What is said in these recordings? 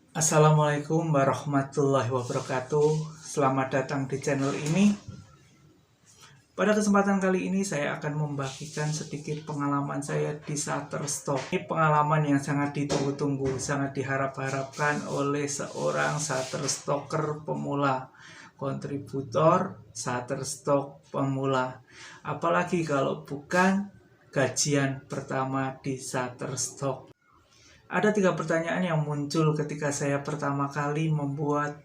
Assalamualaikum warahmatullahi wabarakatuh. Selamat datang di channel ini. Pada kesempatan kali ini saya akan membagikan sedikit pengalaman saya di Shutterstock. Ini pengalaman yang sangat ditunggu-tunggu, sangat diharap-harapkan oleh seorang Shutterstocker pemula, kontributor Shutterstock pemula. Apalagi kalau bukan gajian pertama di Shutterstock. Ada 3 pertanyaan yang muncul ketika saya pertama kali membuat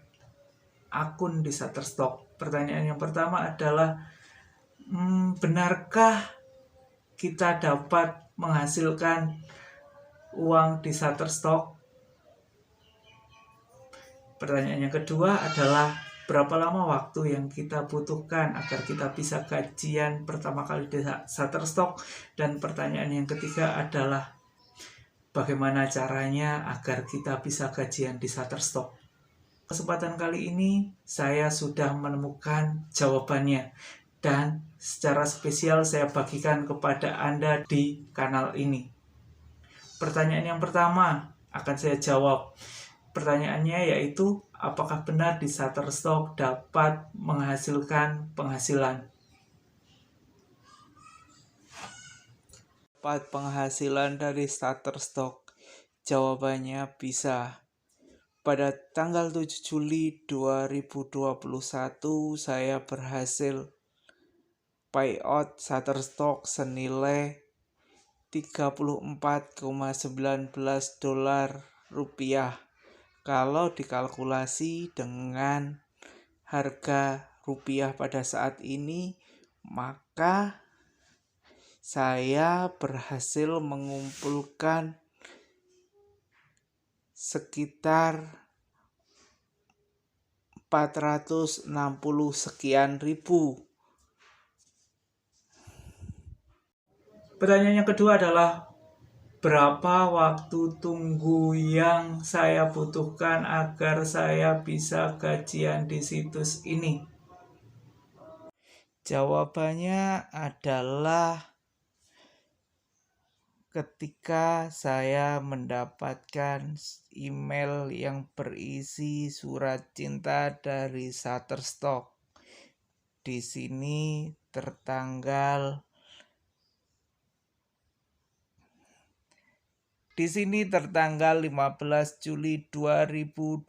akun di Shutterstock. Pertanyaan yang pertama adalah, benarkah kita dapat menghasilkan uang di Shutterstock? Pertanyaan yang kedua adalah, berapa lama waktu yang kita butuhkan agar kita bisa gajian pertama kali di Shutterstock? Dan pertanyaan yang ketiga adalah, bagaimana caranya agar kita bisa gajian di Shutterstock? Kesempatan kali ini saya sudah menemukan jawabannya dan secara spesial saya bagikan kepada Anda di kanal ini. Pertanyaan yang pertama akan saya jawab. Pertanyaannya yaitu, apakah benar di Shutterstock dapat menghasilkan penghasilan? Dapat penghasilan dari Shutterstock? Jawabannya bisa. Pada tanggal 7 Juli 2021 saya berhasil payout Shutterstock senilai $34,19 kalau dikalkulasi dengan harga rupiah pada saat ini, maka saya berhasil mengumpulkan sekitar 460 sekian ribu. Pertanyaan yang kedua adalah, berapa waktu tunggu yang saya butuhkan agar saya bisa gajian di situs ini? Jawabannya adalah, ketika saya mendapatkan email yang berisi surat cinta dari Shutterstock. Di sini tertanggal 15 Juli 2021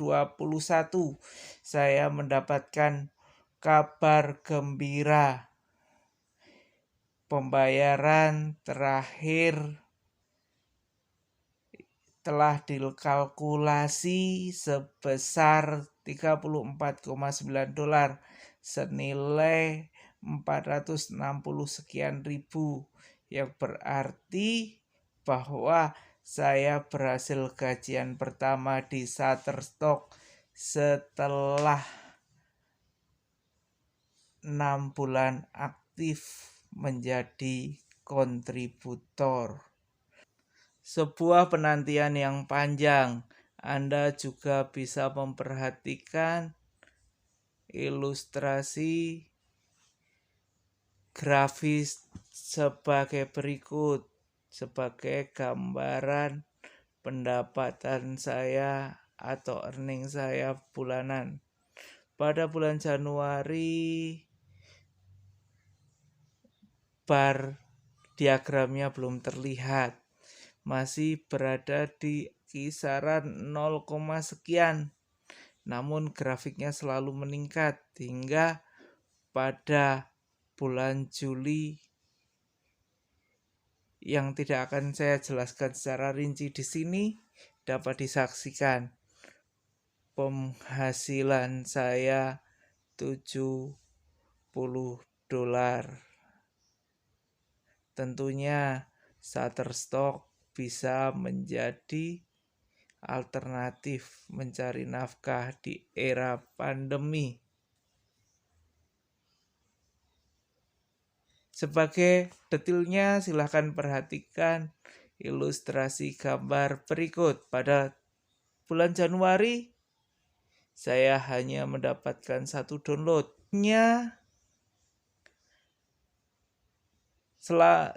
saya mendapatkan kabar gembira. Pembayaran terakhir telah dikalkulasi sebesar $34,9 senilai 460 sekian ribu, yang berarti bahwa saya berhasil gajian pertama di Shutterstock setelah 6 bulan aktif menjadi kontributor. Sebuah penantian yang panjang. Anda juga bisa memperhatikan ilustrasi grafis sebagai berikut, sebagai gambaran pendapatan saya atau earning saya bulanan. Pada bulan Januari, bar diagramnya belum terlihat, masih berada di kisaran 0, sekian. Namun grafiknya selalu meningkat hingga pada bulan Juli yang tidak akan saya jelaskan secara rinci di sini, dapat disaksikan penghasilan saya $70. Tentunya Shutterstock bisa menjadi alternatif mencari nafkah di era pandemi. Sebagai detailnya, silahkan perhatikan ilustrasi gambar berikut. Pada bulan Januari, saya hanya mendapatkan 1 downloadnya.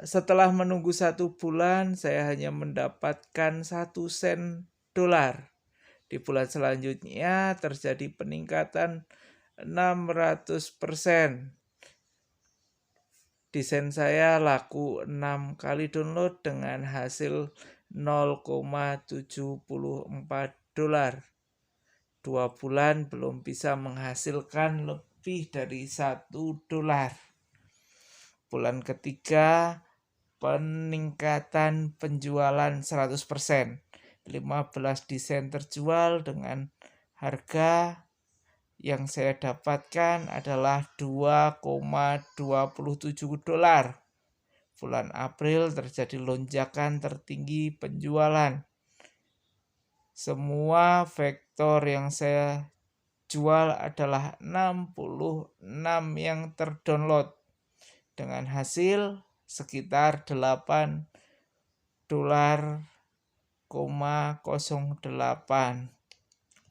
Setelah menunggu 1 bulan, saya hanya mendapatkan $1 sen. Di bulan selanjutnya terjadi peningkatan 600%. Desain saya laku 6 kali download dengan hasil $0,74. 2 bulan belum bisa menghasilkan lebih dari $1. Bulan ketiga peningkatan penjualan 100%. 15 desain terjual dengan harga yang saya dapatkan adalah $2,27. Bulan April terjadi lonjakan tertinggi penjualan. Semua vektor yang saya jual adalah 66 yang terdownload dengan hasil sekitar $8.08.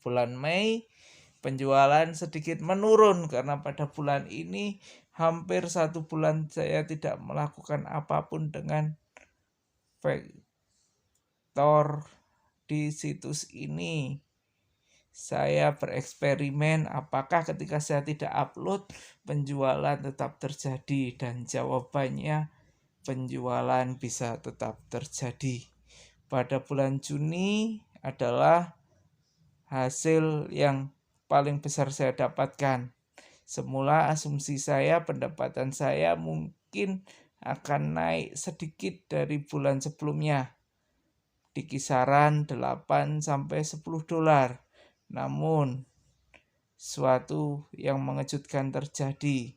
Bulan Mei penjualan sedikit menurun karena pada bulan ini hampir 1 bulan saya tidak melakukan apapun dengan vektor di situs ini. Saya bereksperimen apakah ketika saya tidak upload penjualan tetap terjadi, dan jawabannya penjualan bisa tetap terjadi. Pada bulan Juni adalah hasil yang paling besar saya dapatkan. Semula asumsi saya pendapatan saya mungkin akan naik sedikit dari bulan sebelumnya di kisaran $8-10. Namun suatu yang mengejutkan terjadi.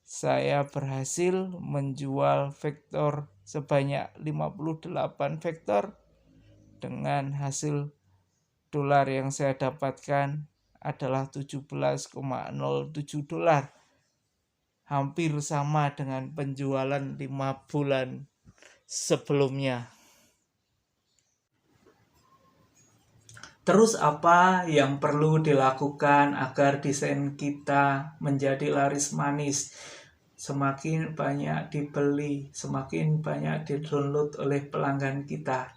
Saya berhasil menjual vektor sebanyak 58 vektor dengan hasil dolar yang saya dapatkan adalah $17,07, hampir sama dengan penjualan 5 bulan sebelumnya. Terus apa yang perlu dilakukan agar desain kita menjadi laris manis, semakin banyak dibeli, semakin banyak di-download oleh pelanggan kita?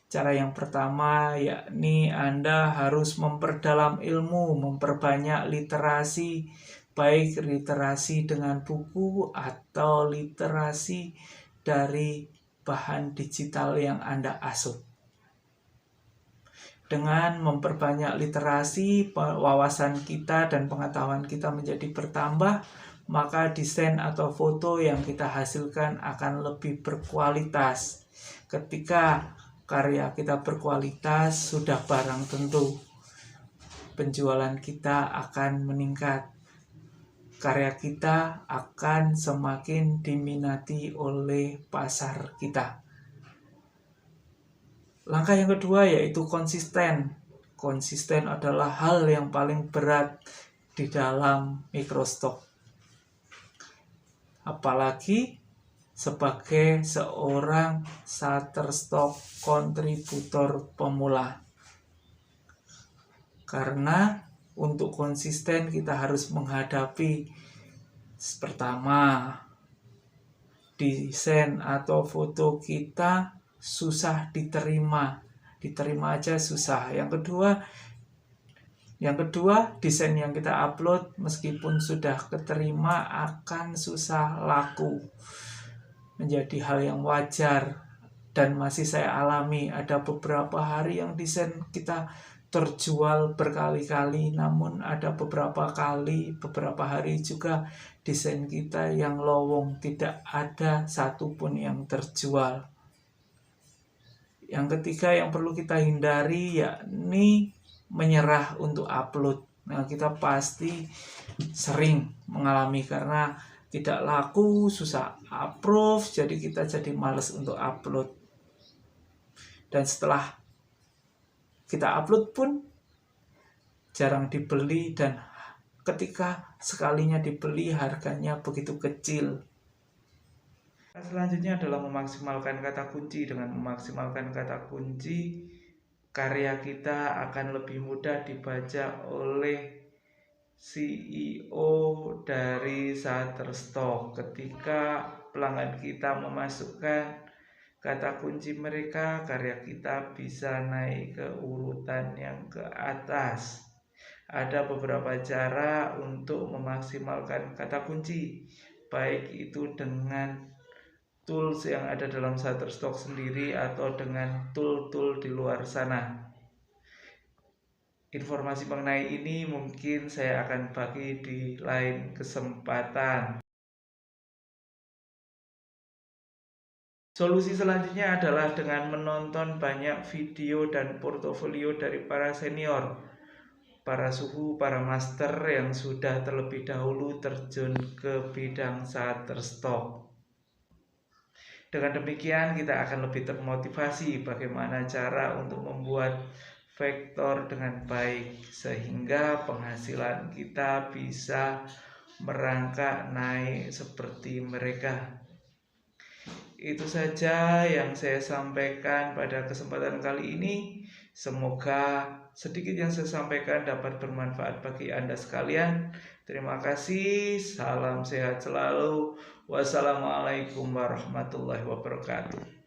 Cara yang pertama yakni Anda harus memperdalam ilmu, memperbanyak literasi, baik literasi dengan buku atau literasi dari bahan digital yang Anda asuh. Dengan memperbanyak literasi, wawasan kita dan pengetahuan kita menjadi bertambah, maka desain atau foto yang kita hasilkan akan lebih berkualitas. Ketika karya kita berkualitas, sudah barang tentu penjualan kita akan meningkat. Karya kita akan semakin diminati oleh pasar kita. Langkah yang kedua yaitu konsisten. Konsisten adalah hal yang paling berat di dalam microstock. Apalagi sebagai seorang Shutterstock kontributor pemula. Karena untuk konsisten kita harus menghadapi pertama, desain atau foto kita susah diterima aja susah. Yang kedua, desain yang kita upload meskipun sudah keterima akan susah laku. Menjadi hal yang wajar dan masih saya alami. Ada beberapa hari yang desain kita terjual berkali-kali, namun ada beberapa hari juga desain kita yang lowong, tidak ada satupun yang terjual. Yang ketiga yang perlu kita hindari yakni menyerah untuk upload. Nah, kita pasti sering mengalami karena tidak laku, susah approve, jadi kita jadi malas untuk upload. Dan setelah kita upload pun jarang dibeli, dan ketika sekalinya dibeli harganya begitu kecil. Selanjutnya adalah memaksimalkan kata kunci. Dengan memaksimalkan kata kunci, karya kita akan lebih mudah dibaca oleh CEO dari Shutterstock. Ketika pelanggan kita memasukkan kata kunci mereka, karya kita bisa naik ke urutan yang ke atas. Ada beberapa cara untuk memaksimalkan kata kunci, baik itu dengan tools yang ada dalam Shutterstock sendiri atau dengan tool-tool di luar sana. Informasi mengenai ini mungkin saya akan bagi di lain kesempatan. Solusi selanjutnya adalah dengan menonton banyak video dan portofolio dari para senior, para suhu, para master yang sudah terlebih dahulu terjun ke bidang Shutterstock. Dengan demikian kita akan lebih termotivasi bagaimana cara untuk membuat vektor dengan baik sehingga penghasilan kita bisa merangkak naik seperti mereka. Itu saja yang saya sampaikan pada kesempatan kali ini. Semoga sedikit yang saya sampaikan dapat bermanfaat bagi Anda sekalian. Terima kasih. Salam sehat selalu. Wassalamualaikum warahmatullahi wabarakatuh.